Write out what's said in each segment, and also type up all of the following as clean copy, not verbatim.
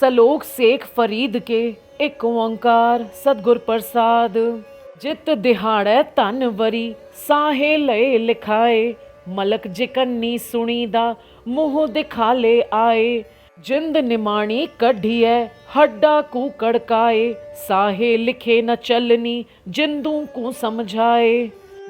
सलोक सेख फरीद के एक ओंकार सतगुर प्रसाद। जित दिहाड़ै धन वरी साहे लए लिखाए, मलक जिकन्नी सुनीदा मुँह दिखाले आए। जिंद निमाणी कढ़िए हड्डा कू कड़काए, साहे लिखे न चलनी जिंदू को समझाए।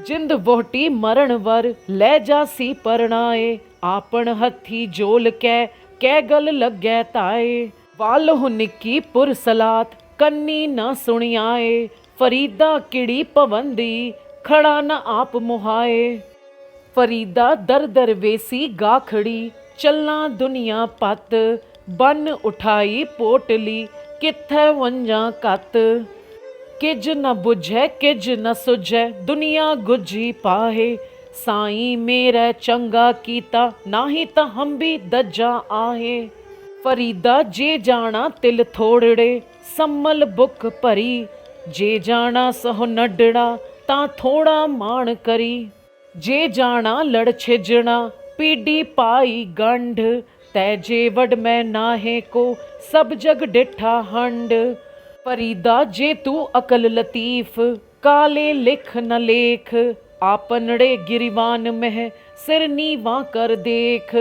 जिंद वोटी मरण वर लै जासी परणाए, आपन हथी जोल कै गल लगे ताए। वालो निकी पुर सलात कन्नी न सुनियाए, फरीदा किड़ी पवंदी खड़ा न आप मुहाए। फरीदा दर दर वेसी गाखड़ी चलना दुनिया पत, बन उठाई पोटली कित्थे वंजा कत। किज न बुझे किज न सुझे दुनिया गुझी पाहे, साईं मेरे चंगा कीता नाही ता हम भी दज्जा आहे। फरीदा जे जाना तिल थोड़ड़े सम्मल बुक भरी, जे जाना सहो नडड़ा ता थोड़ा मान करी। जे जाना लड़ छिजना पीड़ी पाई गंढ, तै जे वड में नाहे को सब जग डिठा हंड। फरीदा जे तू अकल लतीफ काले लिख न लेख, आपनड़े गिरिवान में सिर नीवा कर देख।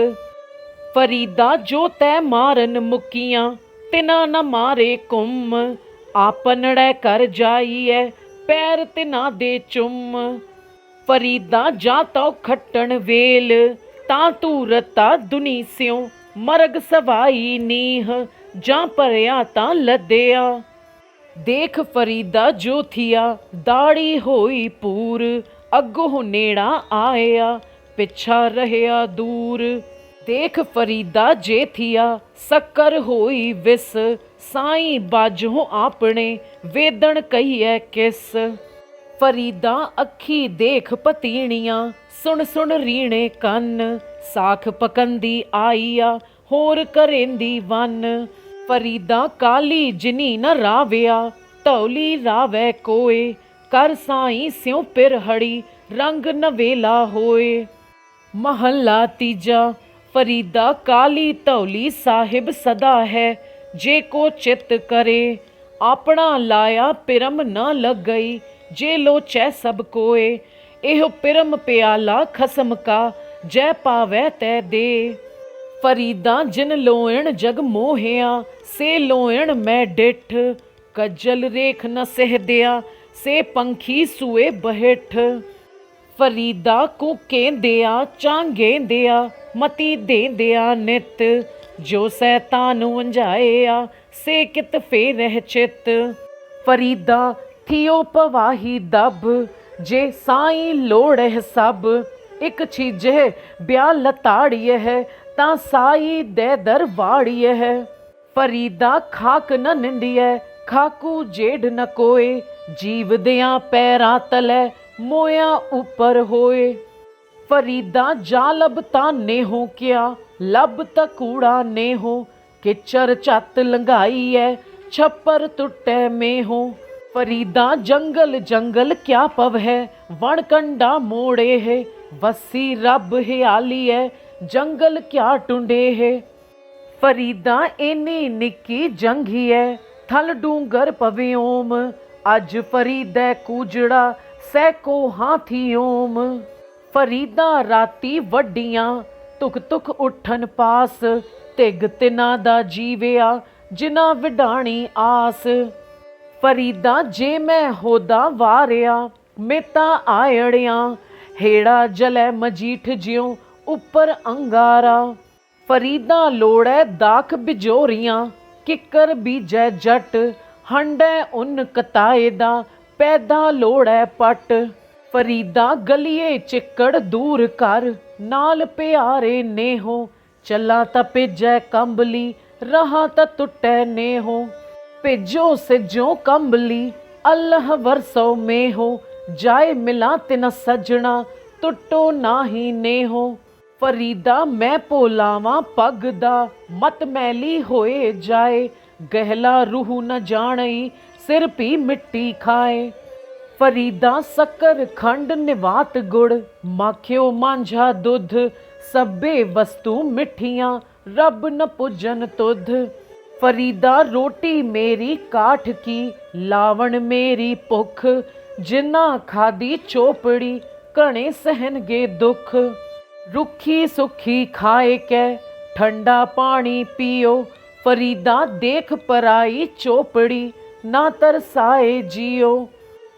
फरीदा जो तै मारन मुकियां तिना न मारे कुम, आपनड़े कर जाइए पैर तिना दे चुम। फरीदा जा तो खट्टन वेल ता तू रता दुनी स्यों, मरग सवाई नीह जा परया ता लदया। देख फरीदा जो थिया दाड़ी होई पूर, अगों नेड़ा आया पिछा रहया दूर। देख फरीदा जे थिया सक्कर होई विस, साईं बाजों आपने वेदन कहिए किस। फरीदा अखी देख पतीणियां सुन सुन रीणे कन, साख पकंदी आईया होर करेंदी वन। फरीदा काली जिनी न रावया तौली रावै कोए, कर साईं स्यों पिर हड़ी रंग नवेला होए। महला तीजा। फरीदा काली तौली साहिब सदा है, जे को चित करे अपना लाया पिरम न लग गई, जे लोचै सब कोए। एहो पिरम प्याला खसम का जै पावै तै दे। फरीदा जिन लोयण जग मोहिया से लोयण मैं डिठ, कज्जल रेख न सहदिया से पंखी सुए बहिठ। फरीदा को केंदिया चांगेंदिया मती देंदिया नित, जो सैतान वंजाया से कित फेरह चित। फरीदा थियो पवाही दब जे साईं लोड़ह सब, एक चीजे ब्या लताड़िए है ता साई दे दर वाड़िए है। फरीदा खाक न निंदिए खाकू जेड न कोए, जीव दिया पैरा तले मोया ऊपर होए। फरीदा जा लब ता नेहो क्या लब ता कूड़ा नेहो, किचर चत लंगाई है छप्पर टुटे में हो। फरीदा जंगल जंगल क्या पव है वण कंडा मोड़े है, वसी रब हियाली है जंगल क्या टुंडे है। फरीदा इनी निकी जंगी है थल डूंगर पवे ओम, अज फरीदा कूजड़ा सैको हाथी ओम। फरीदा राती वड्डियां तुक तुक उठन पास, तिग तिना दा जीविया जिना विडाणी आस। फरीदा जे मैं होदा वारिया मेता आयड़िया, हेड़ा जलै मजीठ ज्यों उपर अंगारा। फरीदा लोड़ै दाख बिजोरियां किकर बीजै जट, हंडै उन कताए दा पैदा लोड़ै पट। फरीदा गलिए चिक्कड़ दूर कर नाल प्यारे नेहो, चला ता पिजै कंबली रहा ता टुटै नेहो। पिजो सिजो कंबली अल्लाह वरसो में हो, जाए मिला तिन सजना टुटो नाही नेहो। फरीदा मैं पोलावा पगदा मत मैली होए जाए, गहला रूह न जानई सिर पी मिट्टी खाए। फरीदा सक्कर खंड निवात गुड़, माखियो मांझा दुध, सब्बे वस्तु मिठियां रब न पुजन तुध। फरीदा रोटी मेरी काठ की, लावण मेरी भुख, जिन्ना खादी चोपड़ी घणे सहनगे दुख। रुखी सुखी खाए कै ठंडा पानी पियो, फरीदा देख पराई चोपड़ी ना तरसाए जियो।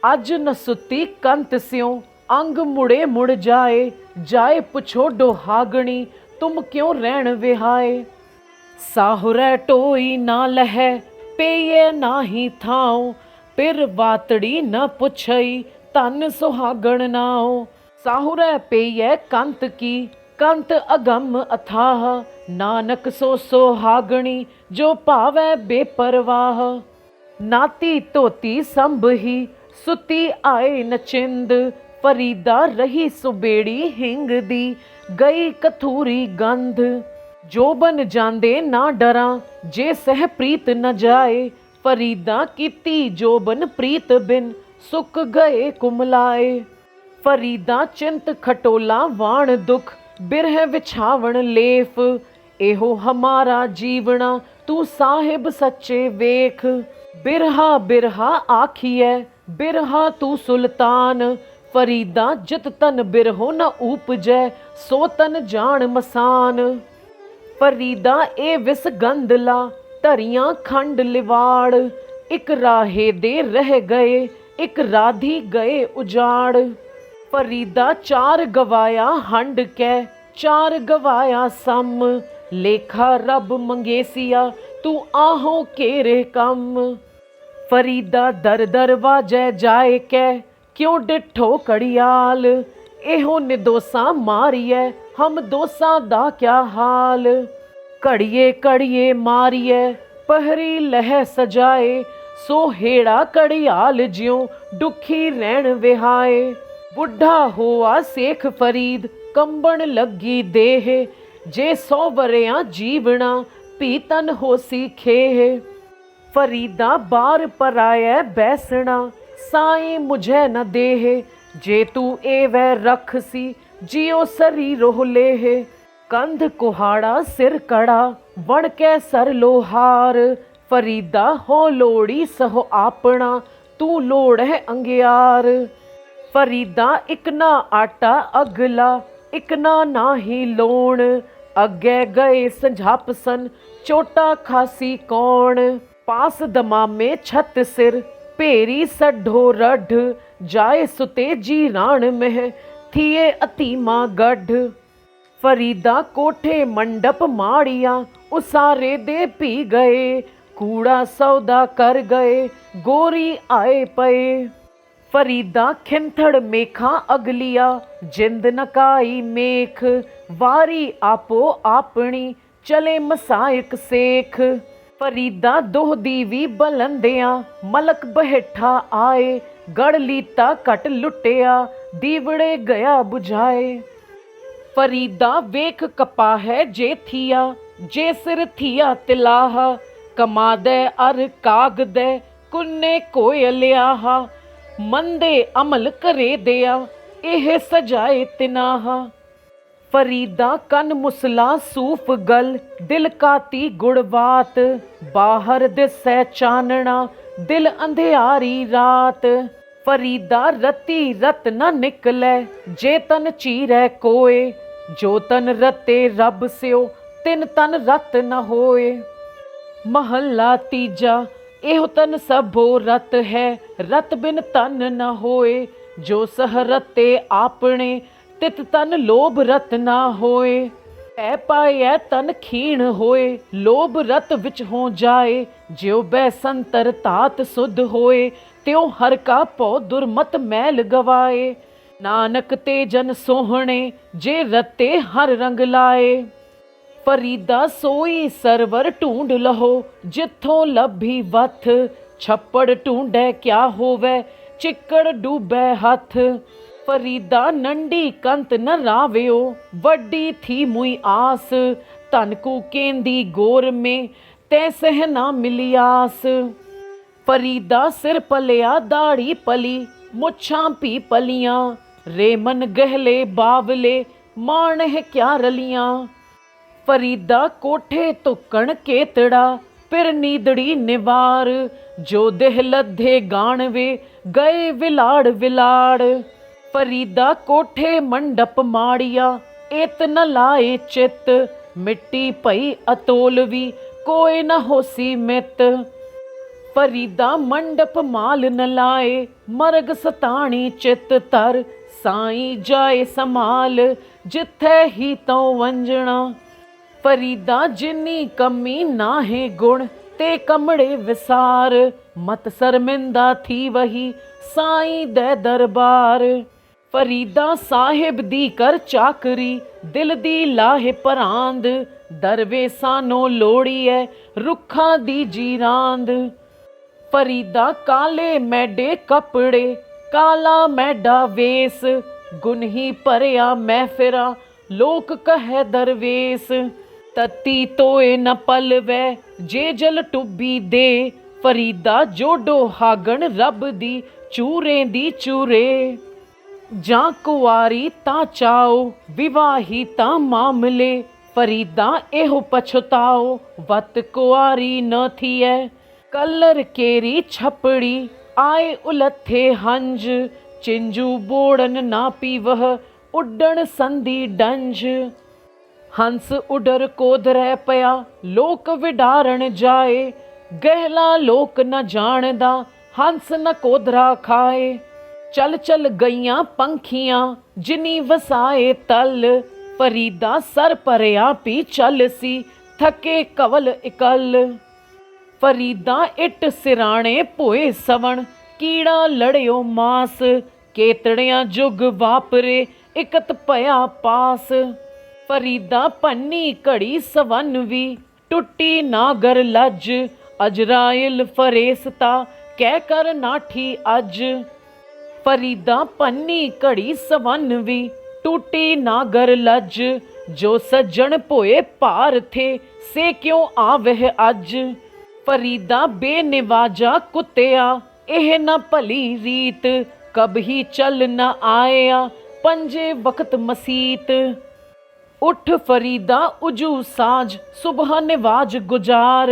अज न सुती कंत स्यों अंग मुड़े मुड़ जाए, जाए पुछो डोहागणी तुम क्यों रहन विहाए। साहुरै टोई ना लहै पेये नाही थाओ, पिर वातड़ी न पुछई धन सुहागण नाओ। साहुरै पेये कंत की, कंत अगम अथाह, नानक सो सुहागणी जो भावै बेपरवाह। नाती धोती संभही सुती आए नचिंद, फरीदा रही सुबेड़ी हिंग दी गई कथूरी गंध। जो बन जांदे ना डरा जे सह प्रीत न जाए, फरीदा कीती जो बन प्रीत बिन सुक गए कुमलाए। फरीदा चिंत खटोला वाण दुख, बिरह विछावण लेफ, एहो हमारा जीवना तू साहिब सच्चे वेख। बिरहा बिरहा आखिए बिरहा तू सुल्तान, फरीदा जित तन बिरहो न उपजै सो तन जान मसान। फरीदा ए विस गंदला धरियां खंड लिवाड़, इक राहे दे रह गए इक राधी गए उजाड़। फरीदा चार गवाया हंड कै चार गवाया सम, लेखा रब मंगेसिया तू आहो केरे कम। फरीदा दर दर वाजै जाए कै क्यों डिठो कड़ियाल, एहो निदोसा मारिए हम दोसा दा क्या हाल। कड़िए कड़िए मारिए पहरी लह सजाए, सो हेड़ा कड़ियाल ज्यों दुखी रहन विहाए। बुढ़ा होआ सेख फरीद कंबन लगी देह, जे 100 वरियां जीवना भी तन होसी खेह। फरीदा बार पराए बैसना साई मुझे न देह, जे तू एवै रख सी जियो सरी रोह लेह। कंध कुहाड़ा सिर कड़ा वण कै सर लोहार, फरीदा हो लोड़ी सहो आपना तू लोड़ है अंगियार। फरीदा इक ना आटा अगला इक ना नाही लोण, अगे गए संझाप सन चोटा खासी कौन। पास दमामे छत सिर भेरी सड्ढो रढ़, जाए सुते जी राण मह थिए अतीमा गढ़। फरीदा कोठे मंडप माड़िया उसारे दे पी गए, कूड़ा सौदा कर गए गोरी आए पए। फरीदा खिंथड़ मेखा अगलिया जिंद नकाई मेख, वारी आपो आपनी चले मसायक सेख। फरीदा दोह दीवी बलंदिया मलक बहेठा आए, गढ़ लीता कट लुटिया दीवड़े गया बुझाए। फरीदा वेख कपा है जे थिया जे सिर थिया तिलाह, कमादे अर कागदे कुन्ने कोयलियाहा। मंदे अमल करे दिया एह सजाए तिनाहा। फरीदा कन मुसला सूफ गल दिल काती गुड़वात, बाहर दिसै चानना दिल अंधियारी रात। फरीदा रती रत न निकलै जे तन चीरै कोय, जो तन रते रब स्यो तिन तन रत न होए। महला तीजा एहो तन सबो रत है, रत बिन तन न होए। जो सह रते आपने तित तन लोभ रत ना होए। पै पाए तन खीण होए लोभ रत विच हो जाए। ज्यो बैसंतर तात सुध होए त्यों हर का पौ दुर्मत मैल गवाए। नानक ते जन सोहणे जे रते हर रंग लाए। फरीदा सोई सरवर ढूंढ लहो जिथों लभी वथ। छप्पड़ ढूंढे क्या होवे चिक्कड़ डूबे हथ। फरीदा नंडी कंत न राव्यो वड्डी थी मुई आस। धन को केंदी गोर में तैसे ना मिली आस। फरीदा सिर पलिया दाढ़ी पली मुच्छां भी पलियां। रेमन गहले बावले माण है क्या रलियां। फरीदा कोठे तुक्कण केतड़ा फिर नीदड़ी निवार, जो देह लद्धे गाणवे गए विलाड़ विलाड़। फरीदा कोठे मंडप माड़िया, एत न लाए चित, मिट्टी पई अतोलवी कोई न होसी मित। फरीदा मंडप माल न लाए, मरग सताणी चित तर, साईं जाए समाल जिथे ही तो वंजना। फरीदा जिन्नी कमी नाहे गुण, ते कमड़े विसार, मत शर्मिंदा थी वही साईं दे दरबार। फरीदा साहिब दी कर चाकरी, दिल दी लाहे परांद, दरवे सानो लोड़ी है रुखा दी जीरांद। फरीदा काले मैडे कपड़े, काला मैडा वेस, गुनही परया महफिरा लोक कहे दरवेस। तती तोए न पलवै जे जल टुब्बी दे, फरीदा जोडो हागण रब दी चूरे दी चूरे। जां कुआरी तां चाओ, विवाही तां मामले, फरीदा एहो पछताओ वत कुआरी न थिए। कलर केरी छपड़ी आए उलथे हंज, चिंजू बोड़न ना पीवह उड्डण संदी डंज। हंस उडर कोदरै पया लोक विडारण जाए, गहला लोक न जानदा हंस न कोदरा खाए। चल चल गईयां पंखियां जिनी वसाए तल, फरीदा सर परया पी चल सी थके कवल इकल। फरीदा इट सिराणे पोए सवण, कीड़ा लड़ियो मास, केतड़ियां जुग वापरे इकत पया पास। फरीदा पन्नी घड़ी सवनवी, टुटी नागर लज, अजराइल फरेसता कह कर नाठी अज। फरीदा पन्नी घड़ी सवनवी, टूटी नागर लज, जो सज्जन पोए पार थे से क्यों आवह अज। फरीदा बेनिवाजा कुत्तिया एह न भली रीत, कभी चल न आया पंजे वक्त मसीत। उठ फरीदा उजू साज सुबह निवाज गुजार,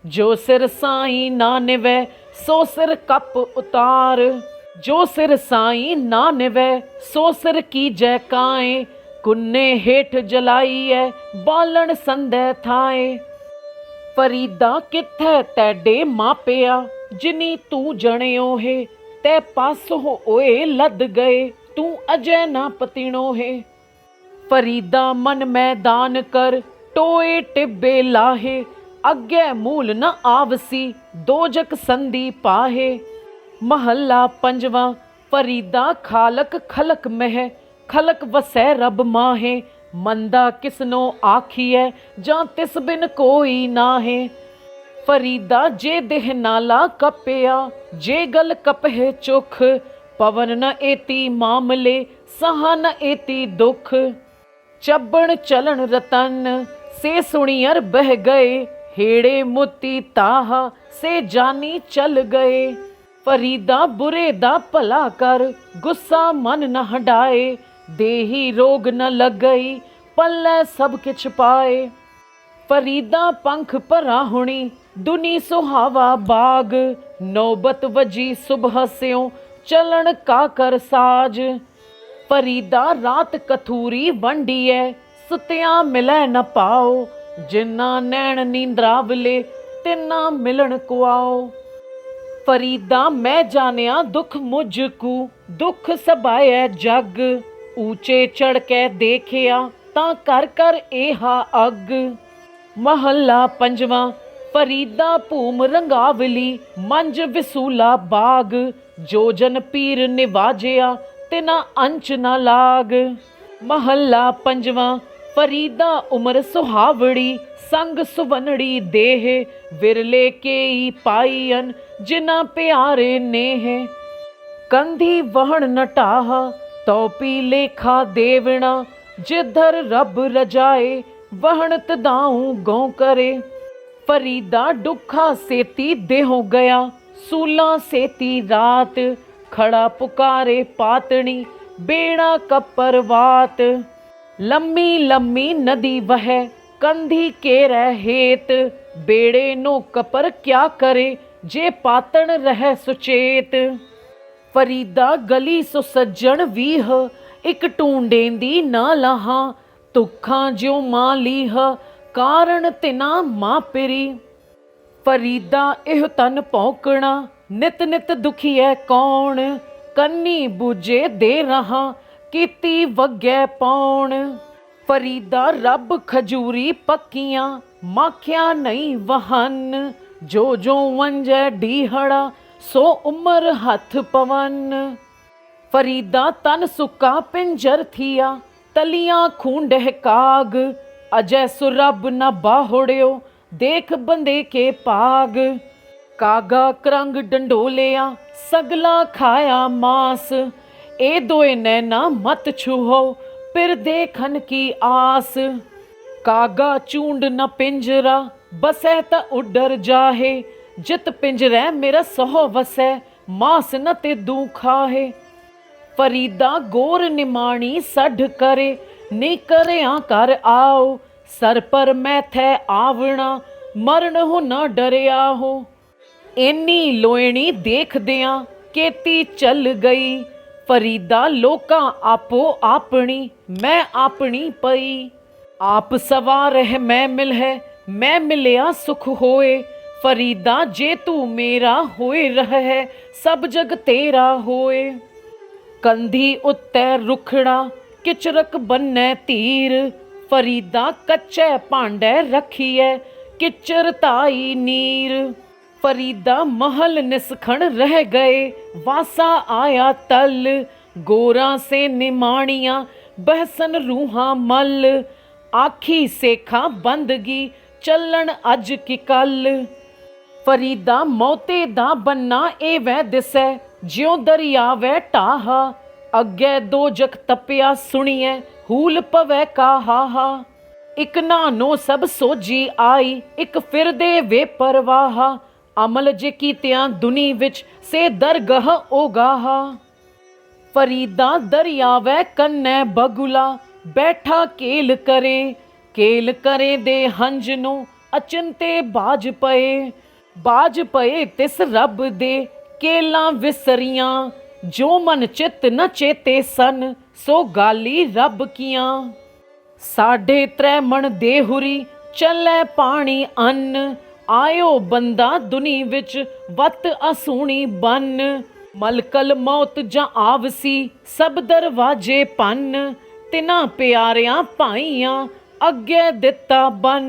जो सिर साईं ना निवै सो सिर कप उतार। जो सिर साईं ना निवै सो सिर की जय काए, कुन्ने हेठ जलाईए बालण संदे थाए। फरीदा किथे तैडे मापिया, जिनी तू जणियो है, तै पासो ओए लद गए तू अजय ना पतीणो है। फरीदा मन मैदान कर टोए टिब्बे लाहे, अग्गे मूल न आवसी दोजक संदी पाहे। महला पंजवा। फरीदा खालक खलक मह, खलक वसै रब माहे, मंदा किसनो आखिए जां तिस बिन कोई नाहे। फरीदा जे देह नाला कपिया, जे गल कपहे चुख, पवन न एती मामले सहा न एती दुख। चबण चलन रतन से सुणियर बह गए, हेड़े मोती ताहा से जानी चल गए। फरीदा बुरे दा भला कर, गुस्सा मन न हटाए, देही रोग न लगई पल्ले सब किछ पाए। फरीदा पंख भरा हुणी दुनी सुहावा बाग, नौबत वजी सुबह स्यों चलन का कर साज। फरीदा रात कथूरी वंडिए सुतिया मिलै न पाओ, जिन्ना नैण नींद्रावले तिन्ना मिलन कुआओ। फरीदा मैं जानिया दुख मुझकू, दुख सबाए जग, ऊंचे चढ़ के देखिया तां कर कर एहा अग। महला पंजवा। फरीदा भूम रंगावली मंज विसूला बाग, जो जन पीर निवाजिया तिना अंच न लाग। महला पंजवा। फरीदा उमर सुहावड़ी संग सुवनड़ी देह, विरले केई पाईयन जिना प्यारे नेह। कंधी वहण नटाहा तो पी लेखा देवना, जिधर रब रजाए वहण तदाऊं गौ करे। फरीदा डुखा सेती देहो गया, सूला सेती रात, खड़ा पुकारे पातनी बेड़ा कपरवात। लम्मी लम्मी नदी वह कंधी के रह हेत, बेड़े नो कपर क्या करे, जे पातन रह सुचेत। फरीदा गली सो सज्जन वीह, एक ढूंढेंदी ना लहा, दुखां ज्यों मां लीह, कारण तिना मां पिरी। फरीदा एह तन भौंकना, नित नित दुखी है कौन, कन्नी बूझे दे रहा, कीती वगै पौन। फरीदा रब खजूरी पक्कियां, माखिया नहीं वहन, जो वंजै ढीहड़ा, सो उमर हथ पवन। फरीदा तन सुका पिंजर थिया, तलियां खूंडह काग, अजय सुरब न बाहुड़ियो, देख बंदे के पाग। कागा करंग डंडोलिया, सगला खाया मांस, ए दोए नैना मत छूहो, फिर देखन की आस। कागा चूंड न पिंजरा, बसै त उडर जाहे, जित पिंजरै मेरा सहो वसै, मांस न ते दूं खाहे। फरीदा गोर निमाणी सढ़ करे, नी करया कर आओ, सर पर मैं थे आवना, मरण हो न डरिया हो। इन्नी लोयणी देख दियां, केती चल गई, फरीदा लोकां आपो आपनी, मैं आपनी पई। आप सवार है मैं मिल है, मैं मिलिया सुख होए, फरीदा जे तू मेरा होए रह है, सब जग तेरा होए। कंधी उत्ते रुखड़ा, किचरक बन्ने तीर, फरीदा कच्चे भांडे रखिए, किचर ताई नीर। फरीदा महल निसखण रह गए, वासा आया तल, गोरा से निमाणिया, बहसन रूहा मल। आखी सेखा बंदगी, चलन अज की कल। फरीदा मौते दा बन्ना एवै दिसै, ज्यों दरिया वै टाहा, अग्गै दो जग तपिया सुनिए, हूल पवै काहा। इक नानो सब सोजी आई, इक फिरदे वे परवाहा, अमल जे कीतियां दुनी विच, से दरगह ओगाहा। फरीदा दरिया वै कन्नै बगुला, बैठा केल करे दे हंज नो, अचिंते बाज पए तिस रब दे, केलां विसरियां, जो मन चित न चेते सन, सो गाली रब कियां। 3.5 मण देहुरी, चलै पानी अन्न, आयो बंदा दुनी विच, वत असूणी बन। मलकल मौत जां आवसी, सब दरवाजे पन्न, तिना प्यारियां भाइयां, अग्गे दिता बन।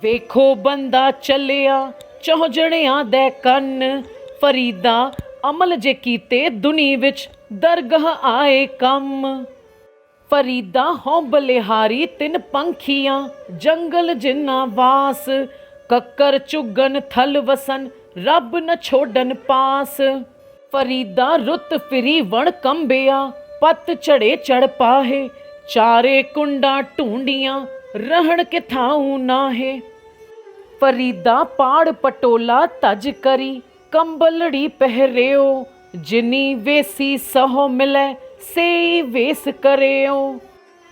वेखो बंदा चलिया, चौजणियां दे कन्न, फरीदा अमल जे कीते दुनी विच, दरगह आए कम। फरीदा हों बलिहारी तिन पंखियां, जंगल जिन्ना वास, कक्कर चुगन थल वसन, रब न छोड़न पास। फरीदा रुत फिरी वण कंबिया, पत चढ़े चढ़ पाहे, चारे कुंडा ढूंढियां, रहन किथाऊं नाहे। फरीदा पाड़ पटोला तज करी, कंबलड़ी पहरियो, जिनी वेसी सहो मिलै, सेई वेस करियो।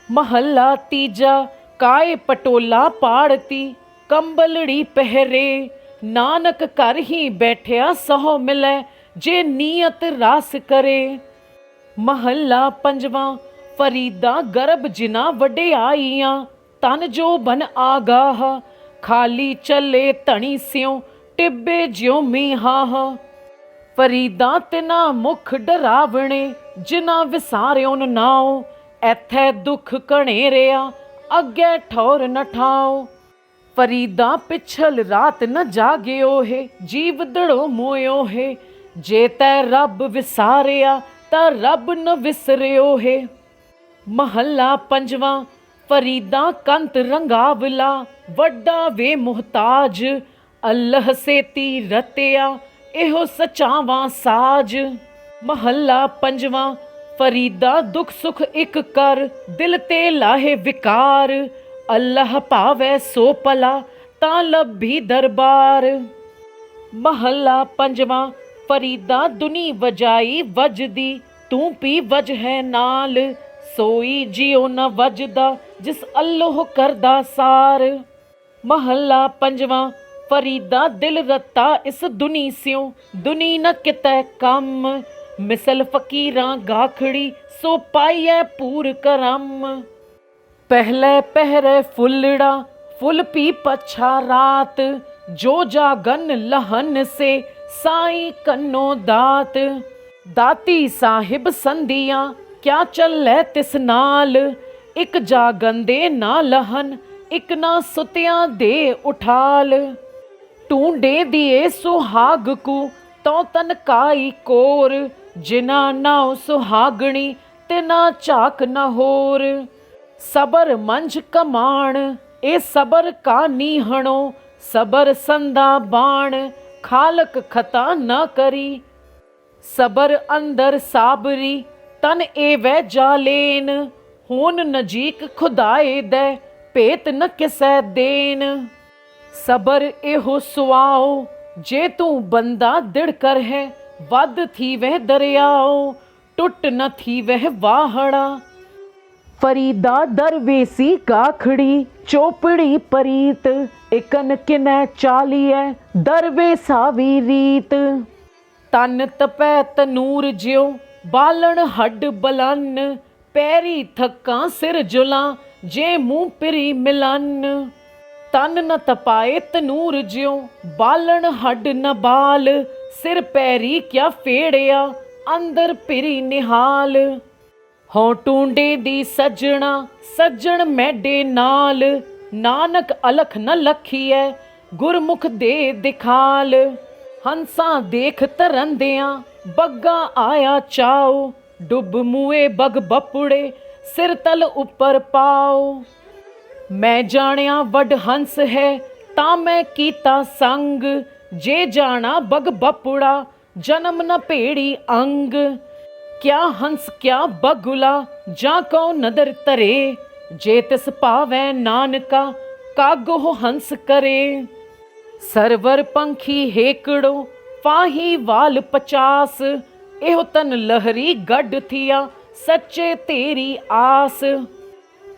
महला तीजा, काय पटोला पाड़ती, कंबलड़ी पहरे, नानक कर ही बैठिया सहो मिलै, जे नीयत रास करे। महला पंजवां, फरीदा गर्भ जिना वडियाइयां, तन जो बन आगाह, खाली चले धनी स्यों, टिब्बे ज्यों मीहाह। फरीदा तिना मुख डरावणे, जिना विसारियोन नाओ, एथै दुख कणेरिया, अग्गै ठौर न ठाओ। फरीदा पिछल रात न जागियो है, जीव दड़ो मोयो है, जे तै रब विसारिया, ता रब न विसरियो है। महला पंजवां, फरीदा कंत रंगावला, वड्डा वे मुहताज, अल्लाह सेती रतिया, एहो सचावां साज। महला पंजवां, फरीदा दुख सुख इक कर, दिल ते लाहे विकार, अल्लाह पावै सो पला, तां लभी दरबार। महला पंजवां, फरीदा दुनी वजाई वजदी, तू पी वजह नाल, सोई जियो न वजदा जिस अल्लाह करदा सार। महला पंजवा फरीदा दिल रता इस दुनी स्यों दुनी न कितै कम। मिसल फकीरां गाखड़ी सो पाइयै पूर करम। पहले पहरे फुलड़ा फुल पी पछा रात जो जागन लहन से साई कन्नो दात। दाती साहिब संदियां क्या चलै तिस नाल एक जागन दे ना लहन एक ना सुतियां दे उठाल। टूंडे दिए सुहाग को तो तनकाई कोर जिना नाव सुहागणी तिना चाक न होर। सबर मंझ कमाण ए सबर का नीहणो सबर संदा बाण खालक खता न करी। सबर अंदर साबरी तन एवै जालेन होन नजीक खुदाए दे भेत न किसै देन। सबर एहो सुआओ जे तू बंदा दिड़ कर है वध थी वह दरियाओ टुट न थी वह वाहड़ा। फरीदा दरवेसी गाखड़ी चोपड़ी परीत इकन किनै चालिए दरवेसावी रीत। तन तपै तनूर ज्यो बालन हड्ड बलन पैरी थकां सिर जुलां जे मुँह पिरी मिलन। तन न तपाए तनूर ज्यो बालन हड्ड न बाल सिर पैरी क्या फेड़िया अंदर पिरी निहाल। हों टूंडे दी सजना सज्जन मैडे नाल नानक अलख न लखीए गुरमुख दे दिखाल। हंसा देख तरंदियां बग्गा आया चाओ डुब मुए बग बपुड़े सिर तल उपर पाओ। मैं जानिया वड हंस है ता मैं कीता संग जे जाना बग बपुड़ा जन्म न भेड़ी अंग। क्या हंस क्या बगुला जा को नदर तरे जे तिस पावै नानका कागो हंस करे। सरवर पंखी हेकड़ो फाही वाल 50 एहो तन लहरी गढ़ थिया सच्चे तेरी आस।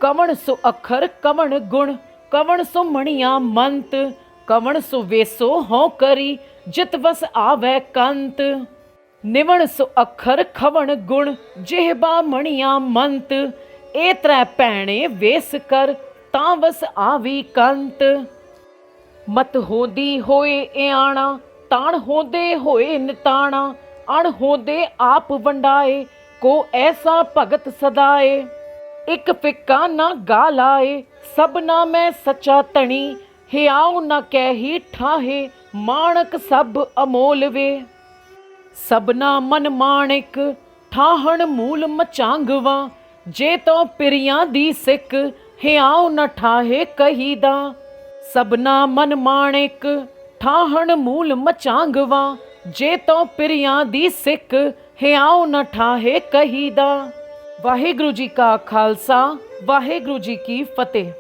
कवण सो अखर कवण गुण कवण सो मणिया मंत कवण सो वेसो हों करी जित वस आवै कंत। निवण सो अखर खवण गुण जेहबा मणिया मंत ए त्रै पैणे वेस कर तां वस आवी कंत। मत होदी होए एआणा ताण होदे होए निताणा अण होदे आप वंडाए को ऐसा भगत सदाए। एक फिक्का ना गालाए सबना मैं सच्चा तणी हियाओ न कैही ठाहे माणक सब अमोल वे। सबना मन माणिक ठाहण मूल मचांगवा जे तो पिरियां दी सिक हियाओ न ठाहे कहीदा। सबना मन माणिक ठाहण मूल मचांगवा जे तो पिरियां दी सिक हियाओ न ठाहे कहीदा। वाहिगुरु जी का खालसा वाहिगुरु जी की फतेह।